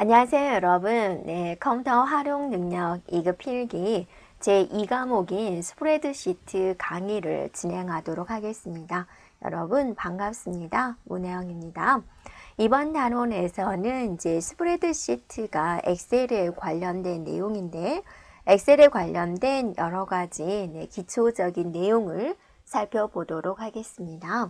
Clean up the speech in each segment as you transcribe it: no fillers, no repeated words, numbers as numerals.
안녕하세요, 여러분. 네, 컴퓨터 활용 능력 2급 필기 제2과목인 스프레드시트 강의를 진행하도록 하겠습니다. 여러분, 반갑습니다. 문혜영입니다. 이번 단원에서는 이제 스프레드시트가 엑셀에 관련된 내용인데, 엑셀에 관련된 여러 가지 기초적인 내용을 살펴보도록 하겠습니다.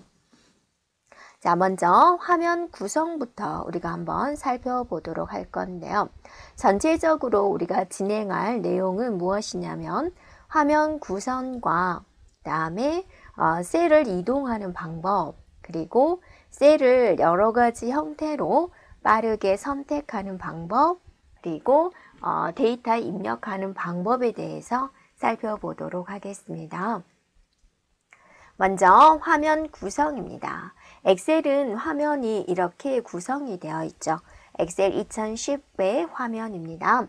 자, 먼저 화면 구성부터 우리가 한번 살펴보도록 할 건데요. 전체적으로 우리가 진행할 내용은 무엇이냐면 화면 구성과 그다음에 셀을 이동하는 방법, 그리고 셀을 여러 가지 형태로 빠르게 선택하는 방법, 그리고 데이터 입력하는 방법에 대해서 살펴보도록 하겠습니다. 먼저 화면 구성입니다. 엑셀은 화면이 이렇게 구성이 되어 있죠. 엑셀 2010의 화면입니다.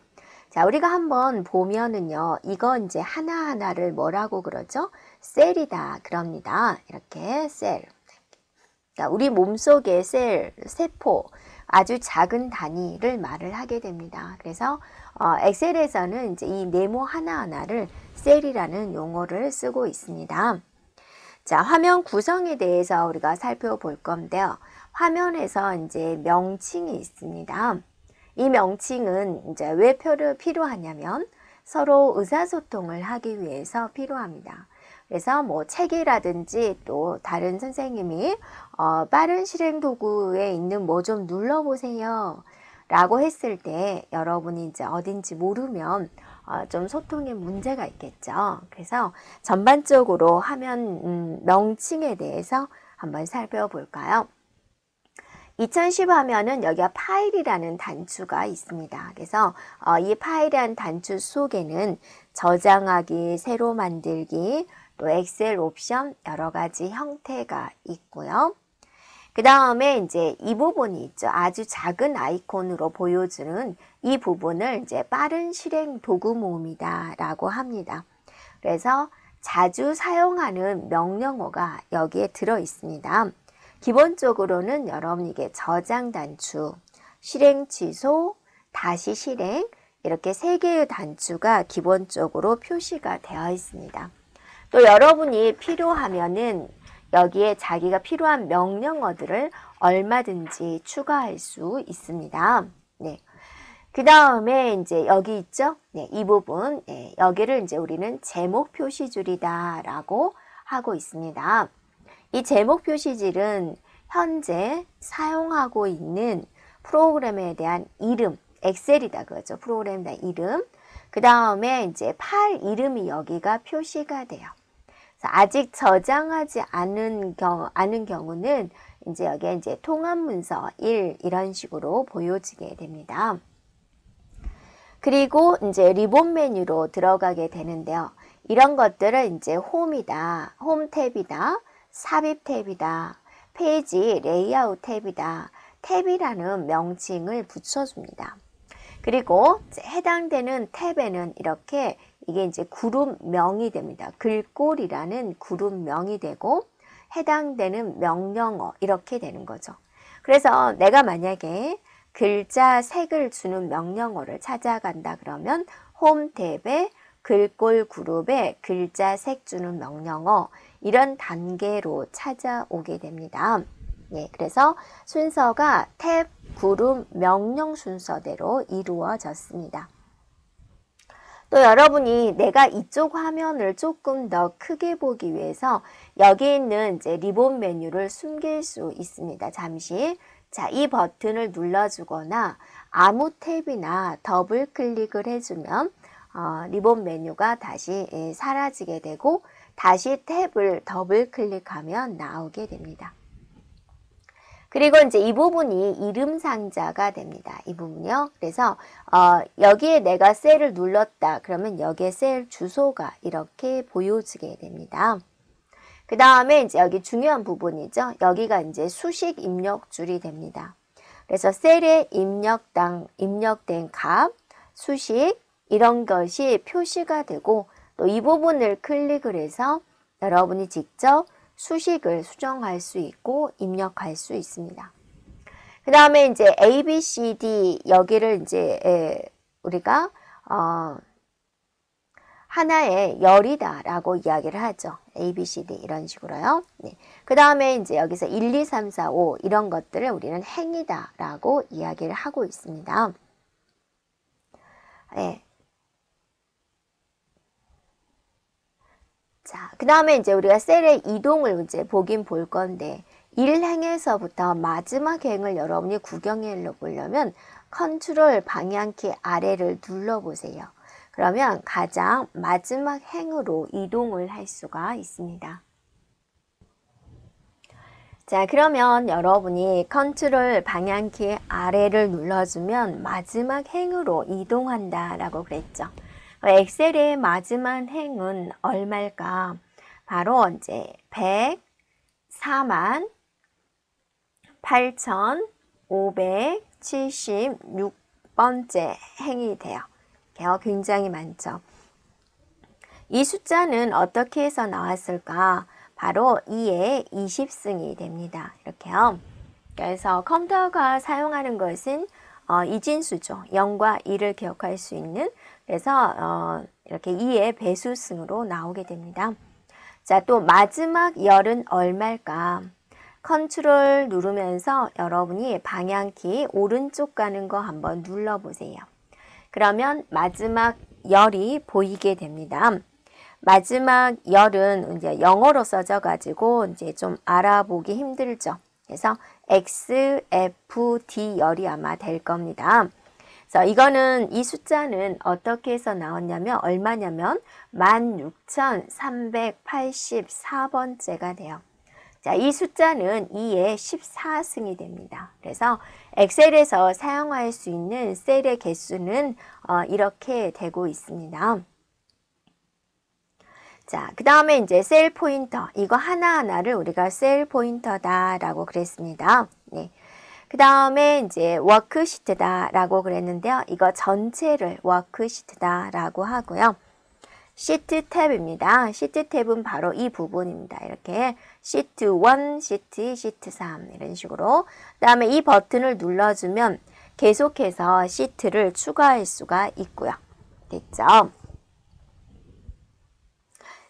자, 우리가 한번 보면은요, 이거 이제 하나하나를 뭐라고 그러죠? 셀이다 그럽니다. 이렇게 셀. 그러니까 우리 몸속의 셀, 세포, 아주 작은 단위를 말을 하게 됩니다. 그래서 엑셀에서는 이제 이 네모 하나하나를 셀이라는 용어를 쓰고 있습니다. 자, 화면 구성에 대해서 우리가 살펴볼 건데요. 화면에서 이제 명칭이 있습니다. 이 명칭은 이제 왜 필요하냐면 서로 의사소통을 하기 위해서 필요합니다. 그래서 뭐 책이라든지 또 다른 선생님이 빠른 실행 도구에 있는 뭐 좀 눌러보세요 라고 했을 때 여러분이 이제 어딘지 모르면 좀 소통에 문제가 있겠죠. 그래서 전반적으로 화면 명칭에 대해서 한번 살펴볼까요? 2010 하면은 여기가 파일이라는 단추가 있습니다. 그래서 이 파일이라는 단추 속에는 저장하기, 새로 만들기, 또 엑셀 옵션 여러 가지 형태가 있고요. 그 다음에 이제 이 부분이 있죠. 아주 작은 아이콘으로 보여주는 이 부분을 이제 빠른 실행 도구 모음이다 라고 합니다. 그래서 자주 사용하는 명령어가 여기에 들어 있습니다. 기본적으로는 여러분 이게 저장 단추, 실행 취소, 다시 실행 이렇게 세 개의 단추가 기본적으로 표시가 되어 있습니다. 또 여러분이 필요하면은 여기에 자기가 필요한 명령어들을 얼마든지 추가할 수 있습니다. 네. 그 다음에 이제 여기 있죠? 네, 이 부분, 네, 여기를 이제 우리는 제목 표시줄이다 라고 하고 있습니다. 이 제목 표시줄은 현재 사용하고 있는 프로그램에 대한 이름, 엑셀이다 그러죠. 프로그램에 대한 이름. 그 다음에 이제 파일 이름이 여기가 표시가 돼요. 아직 저장하지 않은 경우는 이제 여기에 이제 통합 문서 1 이런 식으로 보여지게 됩니다. 그리고 이제 리본 메뉴로 들어가게 되는데요. 이런 것들은 이제 홈이다, 홈 탭이다, 삽입 탭이다, 페이지 레이아웃 탭이다, 탭이라는 명칭을 붙여줍니다. 그리고 해당되는 탭에는 이렇게 이게 이제 그룹명이 됩니다. 글꼴이라는 그룹명이 되고 해당되는 명령어 이렇게 되는 거죠. 그래서 내가 만약에 글자 색을 주는 명령어를 찾아간다 그러면 홈 탭에 글꼴 그룹에 글자 색 주는 명령어 이런 단계로 찾아오게 됩니다. 예, 그래서 순서가 탭, 그룹, 명령 순서대로 이루어졌습니다. 또 여러분이 내가 이쪽 화면을 조금 더 크게 보기 위해서 여기 있는 이제 리본 메뉴를 숨길 수 있습니다. 잠시. 자, 이 버튼을 눌러주거나 아무 탭이나 더블 클릭을 해주면 리본 메뉴가 다시 사라지게 되고 다시 탭을 더블 클릭하면 나오게 됩니다. 그리고 이제 이 부분이 이름 상자가 됩니다. 이 부분이요. 그래서 여기에 내가 셀을 눌렀다. 그러면 여기에 셀 주소가 이렇게 보여지게 됩니다. 그 다음에 이제 여기 중요한 부분이죠. 여기가 이제 수식 입력줄이 됩니다. 그래서 셀에 입력된 값, 수식 이런 것이 표시가 되고 또 이 부분을 클릭을 해서 여러분이 직접 수식을 수정할 수 있고 입력할 수 있습니다. 그 다음에 이제 A, B, C, D 여기를 이제 우리가 하나의 열이다라고 이야기를 하죠. A, B, C, D 이런 식으로요. 네. 그 다음에 이제 여기서 1, 2, 3, 4, 5 이런 것들을 우리는 행이다라고 이야기를 하고 있습니다. 네. 자, 그 다음에 이제 우리가 셀의 이동을 이제 보긴 볼 건데 1행에서부터 마지막 행을 여러분이 구경해 보려면 컨트롤 방향키 아래를 눌러보세요. 그러면 가장 마지막 행으로 이동을 할 수가 있습니다. 자, 그러면 여러분이 컨트롤 방향키 아래를 눌러주면 마지막 행으로 이동한다 라고 그랬죠. 엑셀의 마지막 행은 얼마일까? 바로 이제 104만 8,576번째 행이 돼요. 굉장히 많죠. 이 숫자는 어떻게 해서 나왔을까? 바로 2의 20승이 됩니다. 이렇게요. 그래서 컴퓨터가 사용하는 것은 이진수죠. 0과 2를 기억할 수 있는, 그래서 이렇게 2의 배수승으로 나오게 됩니다. 자, 또 마지막 열은 얼마일까? 컨트롤 누르면서 여러분이 방향키 오른쪽 가는 거 한번 눌러보세요. 그러면 마지막 열이 보이게 됩니다. 마지막 열은 이제 영어로 써져 가지고 이제 좀 알아보기 힘들죠. 그래서 XFD 열이 아마 될 겁니다. 그래서 이거는 이 숫자는 어떻게 해서 나왔냐면 얼마냐면 16,384번째가 돼요. 자, 이 숫자는 2의 14승이 됩니다. 그래서 엑셀에서 사용할 수 있는 셀의 개수는 이렇게 되고 있습니다. 자, 그 다음에 이제 셀 포인터. 이거 하나하나를 우리가 셀 포인터다라고 그랬습니다. 네. 그 다음에 이제 워크시트다라고 그랬는데요. 이거 전체를 워크시트다라고 하고요. 시트 탭입니다. 시트 탭은 바로 이 부분입니다. 이렇게 시트 1, 시트 2, 시트 3 이런 식으로. 그 다음에 이 버튼을 눌러주면 계속해서 시트를 추가할 수가 있고요. 됐죠?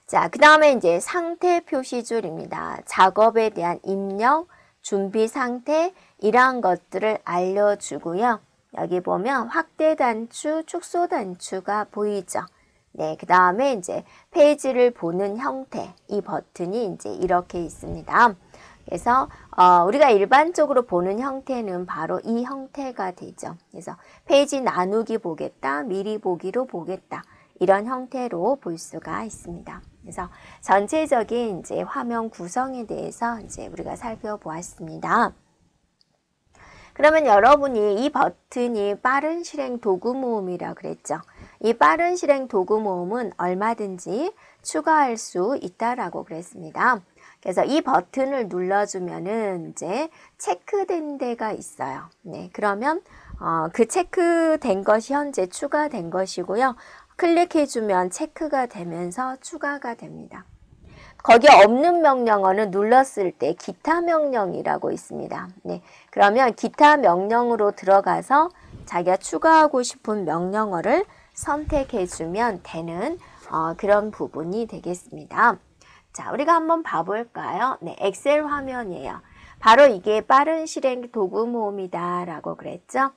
자, 그 다음에 이제 상태 표시줄입니다. 작업에 대한 입력, 준비 상태 이러한 것들을 알려주고요. 여기 보면 확대 단추, 축소 단추가 보이죠? 네, 그 다음에 이제 페이지를 보는 형태, 이 버튼이 이제 이렇게 있습니다. 그래서 우리가 일반적으로 보는 형태는 바로 이 형태가 되죠. 그래서 페이지 나누기 보겠다, 미리 보기로 보겠다, 이런 형태로 볼 수가 있습니다. 그래서 전체적인 이제 화면 구성에 대해서 이제 우리가 살펴보았습니다. 그러면 여러분이 이 버튼이 빠른 실행 도구 모음이라 그랬죠. 이 빠른 실행 도구 모음은 얼마든지 추가할 수 있다라고 그랬습니다. 그래서 이 버튼을 눌러주면은 이제 체크된 데가 있어요. 네, 그러면 그 체크된 것이 현재 추가된 것이고요. 클릭해주면 체크가 되면서 추가가 됩니다. 거기 없는 명령어는 눌렀을 때 기타 명령이라고 있습니다. 네, 그러면 기타 명령으로 들어가서 자기가 추가하고 싶은 명령어를 선택해주면 되는 그런 부분이 되겠습니다. 자, 우리가 한번 봐볼까요? 네, 엑셀 화면이에요. 바로 이게 빠른 실행 도구 모음이다 라고 그랬죠.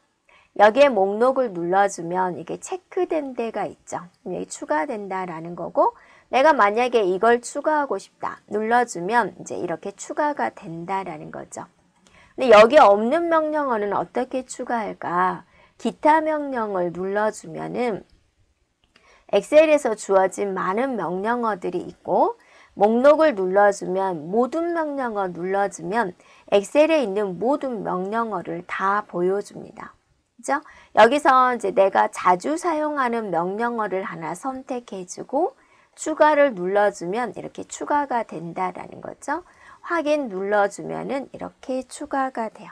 여기에 목록을 눌러주면 이게 체크된 데가 있죠. 여기 추가된다라는 거고, 내가 만약에 이걸 추가하고 싶다 눌러주면 이제 이렇게 추가가 된다라는 거죠. 근데 여기 없는 명령어는 어떻게 추가할까? 기타 명령을 눌러주면은 엑셀에서 주어진 많은 명령어들이 있고, 목록을 눌러주면 모든 명령어 눌러주면 엑셀에 있는 모든 명령어를 다 보여줍니다. 그죠? 여기서 이제 내가 자주 사용하는 명령어를 하나 선택해주고 추가를 눌러주면 이렇게 추가가 된다라는 거죠. 확인 눌러주면은 이렇게 추가가 돼요.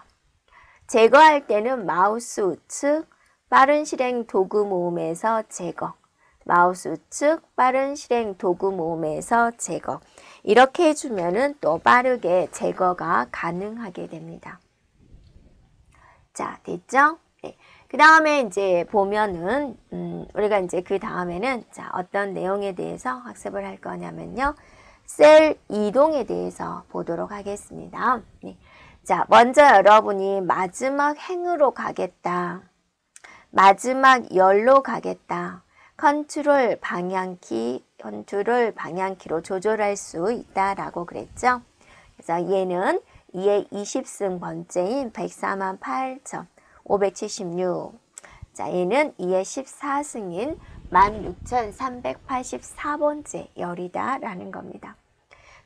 제거할 때는 마우스 우측 빠른 실행 도구 모음에서 제거, 마우스 우측 빠른 실행 도구 모음에서 제거, 이렇게 해주면은 또 빠르게 제거가 가능하게 됩니다. 자, 됐죠? 네. 그 다음에 이제 보면은, 우리가 이제 그 다음에는, 자, 어떤 내용에 대해서 학습을 할 거냐면요. 셀 이동에 대해서 보도록 하겠습니다. 네. 자, 먼저 여러분이 마지막 행으로 가겠다. 마지막 열로 가겠다. 컨트롤 방향키로 조절할 수 있다라고 그랬죠. 그래서 얘는 2의 20승 번째인 104만 8,576. 자, 얘는 2의 14승인 16,384번째 열이다 라는 겁니다.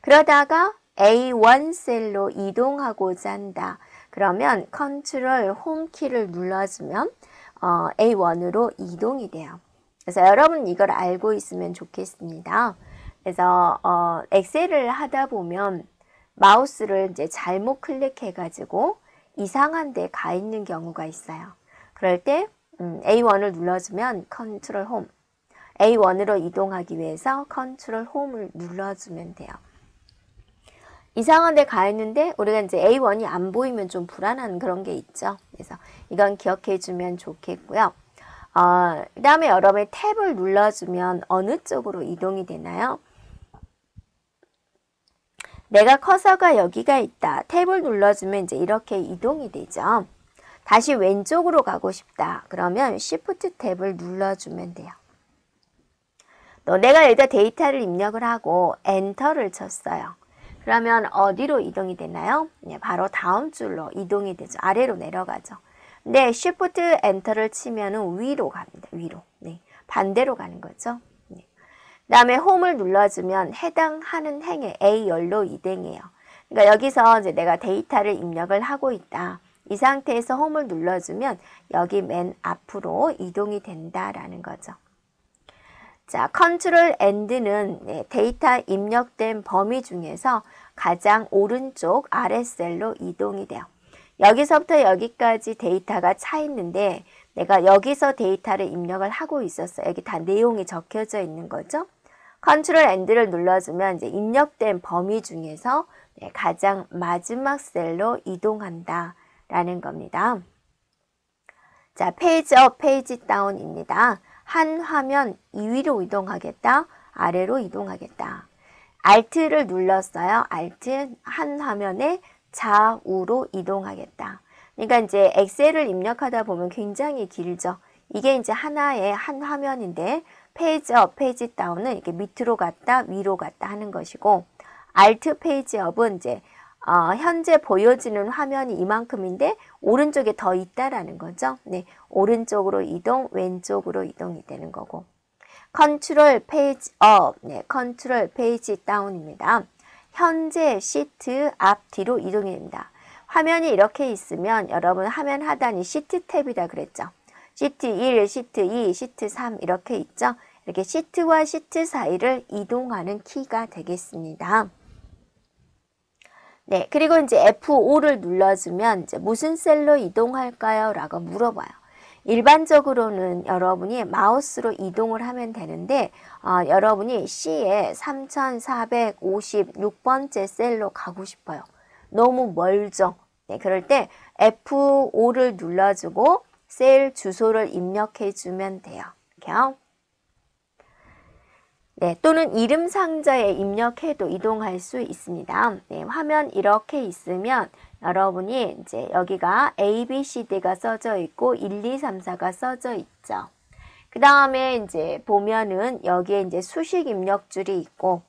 그러다가 A1 셀로 이동하고자 한다. 그러면 컨트롤 홈키를 눌러주면 A1으로 이동이 돼요. 그래서 여러분 이걸 알고 있으면 좋겠습니다. 그래서 엑셀을 하다 보면 마우스를 이제 잘못 클릭해가지고 이상한 데 가 있는 경우가 있어요. 그럴 때 A1을 눌러주면 컨트롤 홈, A1으로 이동하기 위해서 컨트롤 홈을 눌러주면 돼요. 이상한 데 가 있는데 우리가 이제 A1이 안 보이면 좀 불안한 그런 게 있죠. 그래서 이건 기억해 주면 좋겠고요. 그 다음에 여러분이 탭을 눌러주면 어느 쪽으로 이동이 되나요? 내가 커서가 여기가 있다. 탭을 눌러주면 이제 이렇게 이동이 되죠. 다시 왼쪽으로 가고 싶다. 그러면 Shift 탭을 눌러주면 돼요. 내가 여기다 데이터를 입력을 하고 엔터를 쳤어요. 그러면 어디로 이동이 되나요? 네, 바로 다음 줄로 이동이 되죠. 아래로 내려가죠. 근데 Shift 엔터를 치면은 위로 갑니다. 위로. 네, 반대로 가는 거죠. 네. 그 다음에 홈을 눌러주면 해당하는 행에 A열로 이동해요. 그러니까 여기서 이제 내가 데이터를 입력을 하고 있다. 이 상태에서 홈을 눌러주면 여기 맨 앞으로 이동이 된다라는 거죠. 자, 컨트롤 엔드는 데이터 입력된 범위 중에서 가장 오른쪽 아래 셀로 이동이 돼요. 여기서부터 여기까지 데이터가 차 있는데 내가 여기서 데이터를 입력을 하고 있었어요. 여기 다 내용이 적혀져 있는 거죠. 컨트롤 엔드를 눌러주면 이제 입력된 범위 중에서 가장 마지막 셀로 이동한다 라는 겁니다. 자, 페이지 업, 페이지 다운입니다. 한 화면 위로 이동하겠다, 아래로 이동하겠다. Alt를 눌렀어요. Alt 한 화면에 좌우로 이동하겠다. 그러니까 이제 엑셀을 입력하다 보면 굉장히 길죠. 이게 이제 하나의 한 화면인데 페이지 업, 페이지 다운은 이렇게 밑으로 갔다, 위로 갔다 하는 것이고 Alt 페이지 업은 이제 현재 보여지는 화면이 이만큼인데 오른쪽에 더 있다라는 거죠. 네, 오른쪽으로 이동, 왼쪽으로 이동이 되는 거고. 컨트롤 페이지 업, 네, 컨트롤 페이지 다운입니다. 현재 시트 앞 뒤로 이동이 됩니다. 화면이 이렇게 있으면 여러분 화면 하단이 시트 탭이다 그랬죠. 시트 1, 시트 2, 시트 3 이렇게 있죠. 이렇게 시트와 시트 사이를 이동하는 키가 되겠습니다. 네, 그리고 이제 F5를 눌러주면 이제 무슨 셀로 이동할까요? 라고 물어봐요. 일반적으로는 여러분이 마우스로 이동을 하면 되는데 여러분이 C에 3456번째 сел로 가고 싶어요. 너무 멀죠? 네, 그럴 때 F5를 눌러주고 셀 주소를 입력해 주면 돼요. 이렇게요. 네, 또는 이름 상자에 입력해도 이동할 수 있습니다. 네, 화면 이렇게 있으면 여러분이 이제 여기가 A, B, C, D가 써져 있고 1, 2, 3, 4가 써져 있죠. 그 다음에 이제 보면은 여기에 이제 수식 입력줄이 있고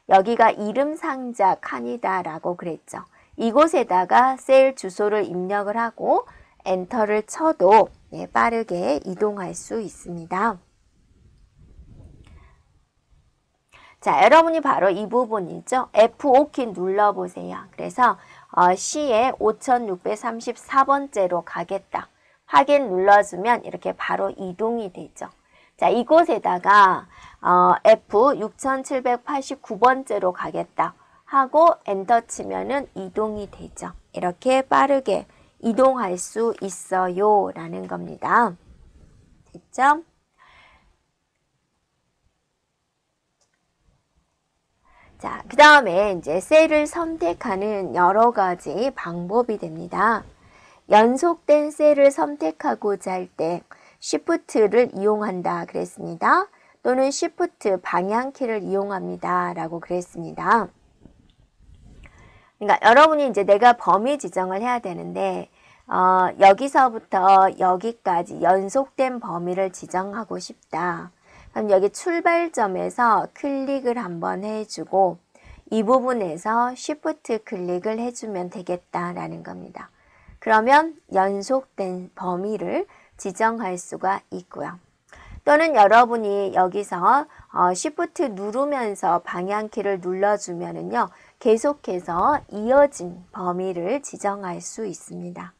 여기가 이름 상자 칸이다라고 그랬죠. 이곳에다가 셀 주소를 입력을 하고 엔터를 쳐도 빠르게 이동할 수 있습니다. 자, 여러분이 바로 이 부분이죠. F5키 눌러보세요. 그래서 C에 5634번째로 가겠다. 확인 눌러주면 이렇게 바로 이동이 되죠. 자, 이곳에다가 F 6789번째로 가겠다 하고 엔터 치면은 이동이 되죠. 이렇게 빠르게 이동할 수 있어요 라는 겁니다. 됐죠? 자, 그 다음에 이제 셀을 선택하는 여러 가지 방법이 됩니다. 연속된 셀을 선택하고자 할 때 Shift를 이용한다 그랬습니다. 또는 Shift 방향키를 이용합니다 라고 그랬습니다. 그러니까 여러분이 이제 내가 범위 지정을 해야 되는데 여기서부터 여기까지 연속된 범위를 지정하고 싶다. 그럼 여기 출발점에서 클릭을 한번 해주고 이 부분에서 Shift 클릭을 해주면 되겠다라는 겁니다. 그러면 연속된 범위를 지정할 수가 있고요. 또는 여러분이 여기서 Shift 누르면서 방향키를 눌러주면은요, 계속해서 이어진 범위를 지정할 수 있습니다.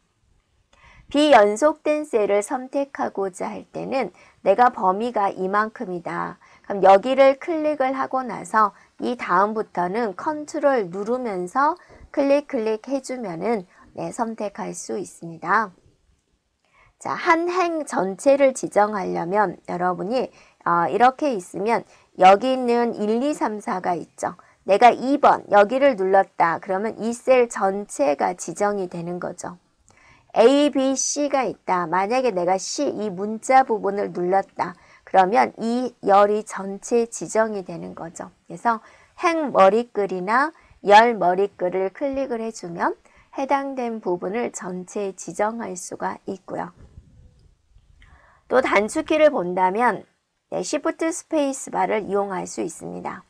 비연속된 셀을 선택하고자 할 때는 내가 범위가 이만큼이다. 그럼 여기를 클릭을 하고 나서 이 다음부터는 컨트롤 누르면서 클릭 해주면은 선택할 수 있습니다. 자, 한 행 전체를 지정하려면 여러분이 이렇게 있으면 여기 있는 1, 2, 3, 4가 있죠. 내가 2번 여기를 눌렀다. 그러면 이 셀 전체가 지정이 되는 거죠. A, B, C가 있다. 만약에 내가 C, 이 문자 부분을 눌렀다. 그러면 이 열이 전체 지정이 되는 거죠. 그래서 행 머리글이나 열 머리글을 클릭을 해주면 해당된 부분을 전체 지정할 수가 있고요. 또 단축키를 본다면 Shift 스페이스바를 이용할 수 있습니다.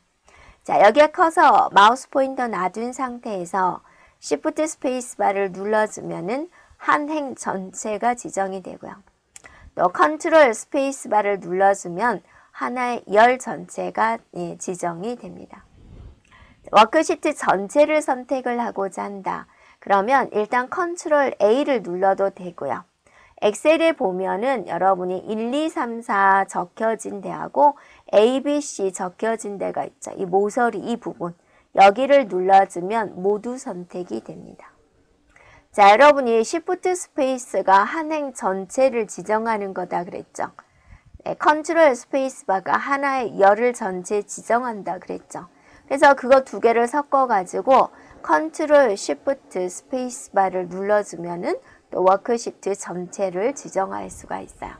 자, 여기에 커서 마우스 포인터 놔둔 상태에서 Shift 스페이스바를 눌러주면은 한 행 전체가 지정이 되고요. 또 컨트롤 스페이스바를 눌러주면 하나의 열 전체가 지정이 됩니다. 워크시트 전체를 선택을 하고자 한다. 그러면 일단 컨트롤 A를 눌러도 되고요. 엑셀에 보면은 여러분이 1, 2, 3, 4 적혀진 데하고 A, B, C 적혀진 데가 있죠. 이 모서리 이 부분. 여기를 눌러주면 모두 선택이 됩니다. 자, 여러분이 Shift 스페이스가 한 행 전체를 지정하는 거다 그랬죠. 컨트롤 스페이스바가 하나의 열을 전체 지정한다 그랬죠. 그래서 그거 두 개를 섞어가지고 컨트롤 Shift 스페이스바를 눌러주면은 또 워크시트 전체를 지정할 수가 있어요.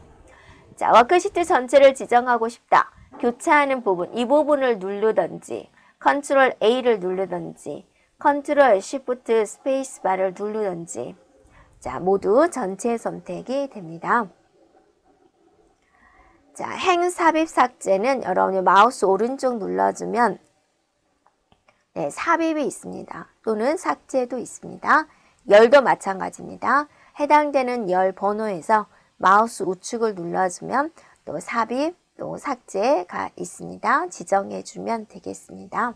자, 워크시트 전체를 지정하고 싶다. 교차하는 부분, 이 부분을 누르든지 컨트롤 A를 누르든지 컨트롤 Shift 스페이스바를 누르든지 자, 모두 전체 선택이 됩니다. 자, 행 삽입 삭제는 여러분이 마우스 오른쪽 눌러주면 삽입이 있습니다. 또는 삭제도 있습니다. 열도 마찬가지입니다. 해당되는 열 번호에서 마우스 우측을 눌러주면 또 삽입, 또 삭제가 있습니다. 지정해주면 되겠습니다.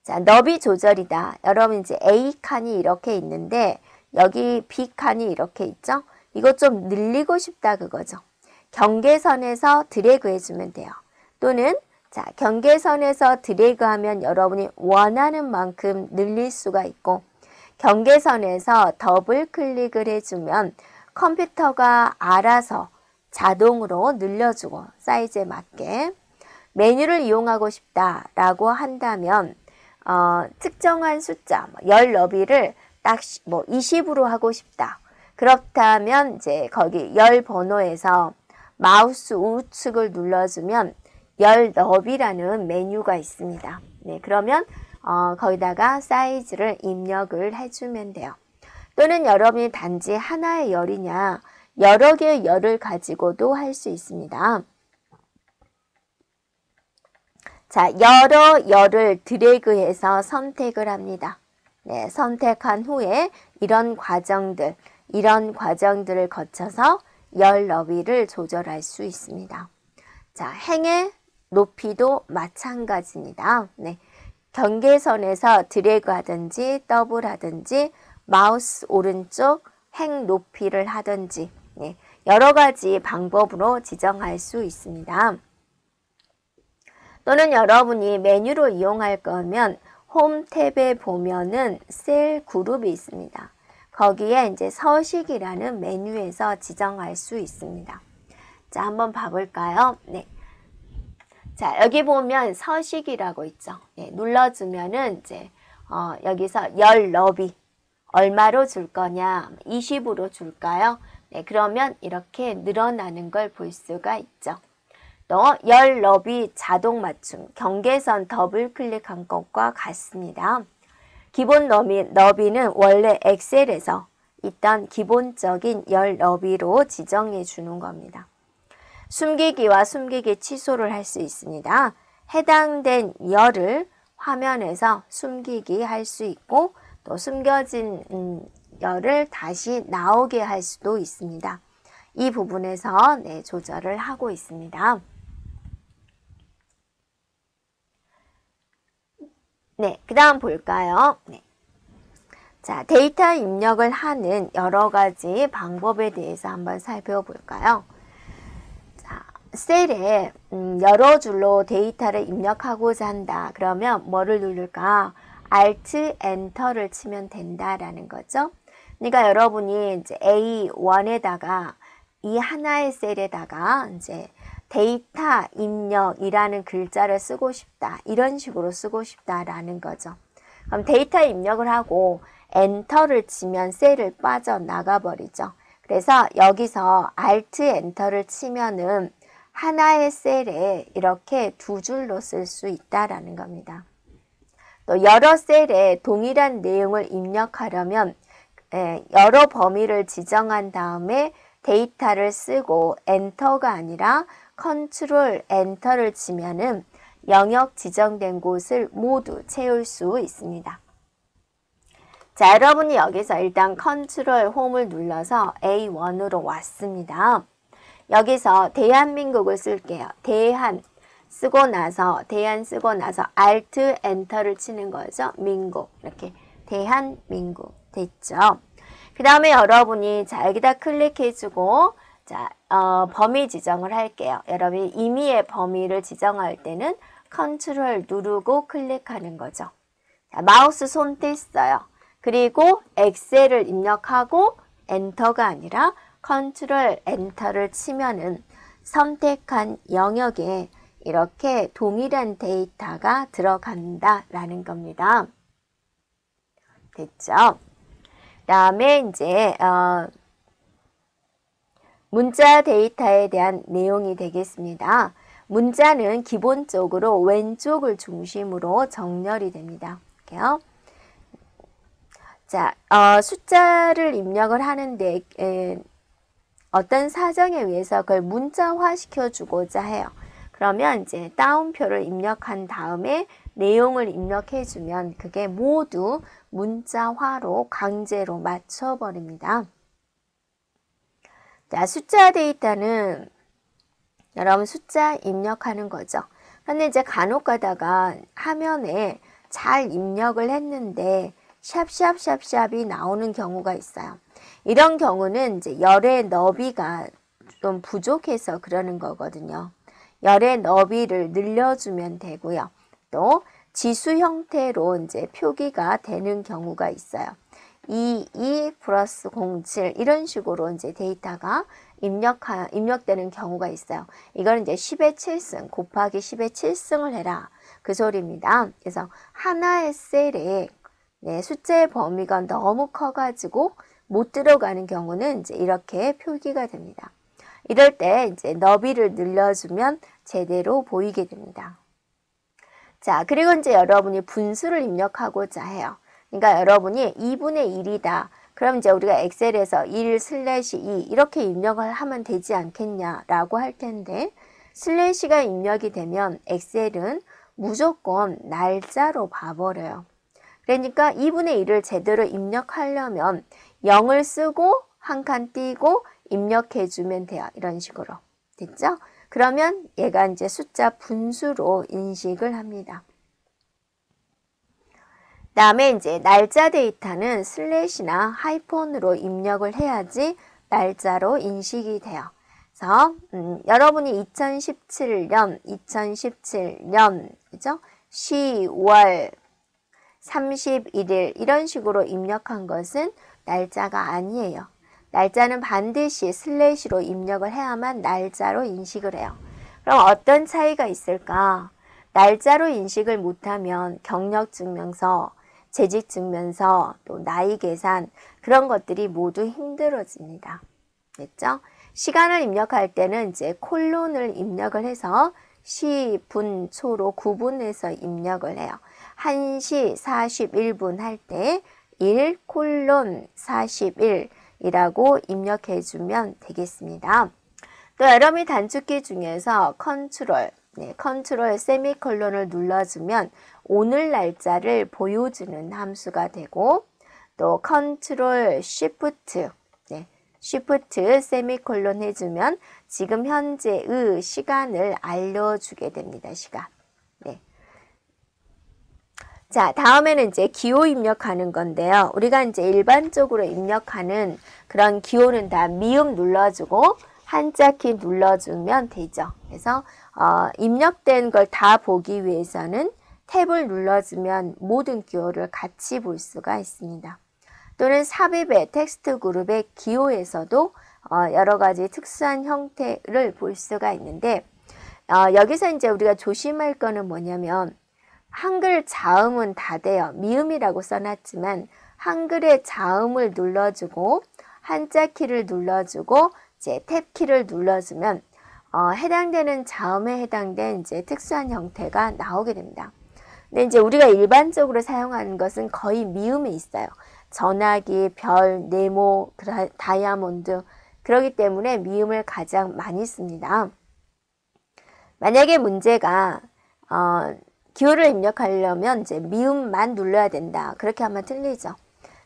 자, 너비 조절이다. 여러분 이제 A칸이 이렇게 있는데 여기 B칸이 이렇게 있죠? 이거 좀 늘리고 싶다 그거죠. 경계선에서 드래그 해주면 돼요. 또는 자, 경계선에서 드래그하면 여러분이 원하는 만큼 늘릴 수가 있고 경계선에서 더블 클릭을 해주면 컴퓨터가 알아서 자동으로 늘려주고 사이즈에 맞게 메뉴를 이용하고 싶다라고 한다면 특정한 숫자, 열 너비를 딱 20으로 하고 싶다. 그렇다면 이제 거기 열 번호에서 마우스 우측을 눌러주면 열 너비라는 메뉴가 있습니다. 네, 그러면 거기다가 사이즈를 입력을 해주면 돼요. 또는 여러분이 단지 하나의 열이냐 여러 개의 열을 가지고도 할 수 있습니다. 자, 여러 열을 드래그해서 선택을 합니다. 네, 선택한 후에 이런 과정들을 거쳐서 열 너비를 조절할 수 있습니다. 자, 행의 높이도 마찬가지입니다. 네, 경계선에서 드래그 하든지 더블 하든지 마우스 오른쪽 행 높이를 하든지 여러 가지 방법으로 지정할 수 있습니다. 또는 여러분이 메뉴로 이용할 거면 홈 탭에 보면은 셀 그룹이 있습니다. 거기에 이제 서식이라는 메뉴에서 지정할 수 있습니다. 자, 한번 봐볼까요? 네. 자, 여기 보면 서식이라고 있죠. 네, 눌러주면은 이제 여기서 열 너비 얼마로 줄 거냐? 20으로 줄까요? 네, 그러면 이렇게 늘어나는 걸 볼 수가 있죠. 또 열 너비 자동 맞춤 경계선 더블 클릭한 것과 같습니다. 기본 너비는 원래 엑셀에서 있던 기본적인 열 너비로 지정해 주는 겁니다. 숨기기와 숨기기 취소를 할 수 있습니다. 해당된 열을 화면에서 숨기기 할 수 있고 또 숨겨진 열을 다시 나오게 할 수도 있습니다. 이 부분에서 네, 조절을 하고 있습니다. 네, 그 다음 볼까요? 네. 자, 데이터 입력을 하는 여러 가지 방법에 대해서 한번 살펴볼까요? 자, 셀에 여러 줄로 데이터를 입력하고자 한다. 그러면 뭐를 누를까? Alt, Enter를 치면 된다라는 거죠. 그러니까 여러분이 이제 A1에다가 이 하나의 셀에다가 이제 데이터 입력이라는 글자를 쓰고 싶다. 이런 식으로 쓰고 싶다라는 거죠. 그럼 데이터 입력을 하고 엔터를 치면 셀을 빠져나가 버리죠. 그래서 여기서 Alt 엔터를 치면은 하나의 셀에 이렇게 두 줄로 쓸 수 있다라는 겁니다. 또 여러 셀에 동일한 내용을 입력하려면 여러 범위를 지정한 다음에 데이터를 쓰고 엔터가 아니라 컨트롤 엔터를 치면은 영역 지정된 곳을 모두 채울 수 있습니다. 자, 여러분이 여기서 일단 컨트롤 홈을 눌러서 A1으로 왔습니다. 여기서 대한민국을 쓸게요. 대한 쓰고 나서 Alt 엔터를 치는 거죠. 민국 이렇게 대한민국 됐죠. 그 다음에 여러분이 자 여기다 클릭해주고 자 범위 지정을 할게요. 여러분이 임의의 범위를 지정할 때는 컨트롤 누르고 클릭하는 거죠. 자, 마우스 손 뗐어요. 그리고 엑셀을 입력하고 엔터가 아니라 컨트롤 엔터를 치면은 선택한 영역에 이렇게 동일한 데이터가 들어간다라는 겁니다. 됐죠? 그 다음에 이제 문자 데이터에 대한 내용이 되겠습니다. 문자는 기본적으로 왼쪽을 중심으로 정렬이 됩니다. 이렇게요. 자, 숫자를 입력을 하는데 어떤 사정에 의해서 그걸 문자화 시켜주고자 해요. 그러면 이제 따옴표를 입력한 다음에 내용을 입력해주면 그게 모두 문자화로 강제로 맞춰버립니다. 자, 숫자 데이터는 여러분 숫자 입력하는 거죠. 그런데 이제 간혹 가다가 화면에 잘 입력을 했는데 샵샵샵샵이 나오는 경우가 있어요. 이런 경우는 이제 열의 너비가 좀 부족해서 그러는 거거든요. 열의 너비를 늘려주면 되고요. 또 지수 형태로 이제 표기가 되는 경우가 있어요. 22 플러스 07 이런 식으로 이제 데이터가 입력되는 경우가 있어요. 이거는 이제 10의 7승 곱하기 10의 7승을 해라 그 소리입니다. 그래서 하나의 셀에 숫자의 범위가 너무 커가지고 못 들어가는 경우는 이제 이렇게 표기가 됩니다. 이럴 때 이제 너비를 늘려주면 제대로 보이게 됩니다. 자, 그리고 이제 여러분이 분수를 입력하고자 해요. 그러니까 여러분이 2분의 1이다. 그럼 이제 우리가 엑셀에서 1/2 이렇게 입력을 하면 되지 않겠냐라고 할 텐데 슬래시가 입력이 되면 엑셀은 무조건 날짜로 봐버려요. 그러니까 2분의 1을 제대로 입력하려면 0을 쓰고 한 칸 띄고 입력해주면 돼요. 이런 식으로. 됐죠? 그러면 얘가 이제 숫자 분수로 인식을 합니다. 그 다음에 이제 날짜 데이터는 슬래시나 하이폰으로 입력을 해야지 날짜로 인식이 돼요. 그래서 여러분이 2017년 그죠? 10월 31일 이런 식으로 입력한 것은 날짜가 아니에요. 날짜는 반드시 슬래시로 입력을 해야만 날짜로 인식을 해요. 그럼 어떤 차이가 있을까? 날짜로 인식을 못하면 경력증명서, 재직증명서, 또 나이 계산 그런 것들이 모두 힘들어집니다. 됐죠? 시간을 입력할 때는 이제 콜론을 입력을 해서 시, 분, 초로 구분해서 입력을 해요. 1시 41분 할 때 1 콜론 41이라고 입력해 주면 되겠습니다. 또 여러분이 단축키 중에서 컨트롤 세미콜론을 눌러주면 오늘 날짜를 보여주는 함수가 되고, 또 컨트롤 쉬프트 세미콜론 해주면 지금 현재의 시간을 알려주게 됩니다. 시간. 네. 자, 다음에는 이제 기호 입력하는 건데요. 우리가 이제 일반적으로 입력하는 그런 기호는 다 미음 눌러주고 한자키 눌러주면 되죠. 그래서 입력된 걸 다 보기 위해서는 탭을 눌러주면 모든 기호를 같이 볼 수가 있습니다. 또는 삽입의 텍스트 그룹의 기호에서도 여러 가지 특수한 형태를 볼 수가 있는데, 여기서 이제 우리가 조심할 거는 뭐냐면, 한글 자음은 다 돼요. 미음이라고 써놨지만 한글의 자음을 눌러주고 한자 키를 눌러주고 이제 탭 키를 눌러주면 해당되는 자음에 해당된 이제 특수한 형태가 나오게 됩니다. 근데 이제 우리가 일반적으로 사용하는 것은 거의 미음에 있어요. 전화기, 별, 네모, 다이아몬드. 그렇기 때문에 미음을 가장 많이 씁니다. 만약에 문제가 기호를 입력하려면 이제 미음만 눌러야 된다. 그렇게 하면 틀리죠.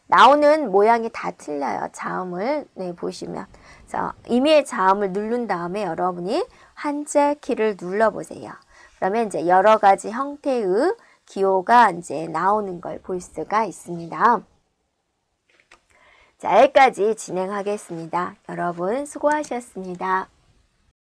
나오는 모양이 다 틀려요. 자음을 보시면. 자, 임의의 자음을 누른 다음에 여러분이 한자 키를 눌러보세요. 그러면 이제 여러 가지 형태의 기호가 이제 나오는 걸 볼 수가 있습니다. 자, 여기까지 진행하겠습니다. 여러분 수고하셨습니다.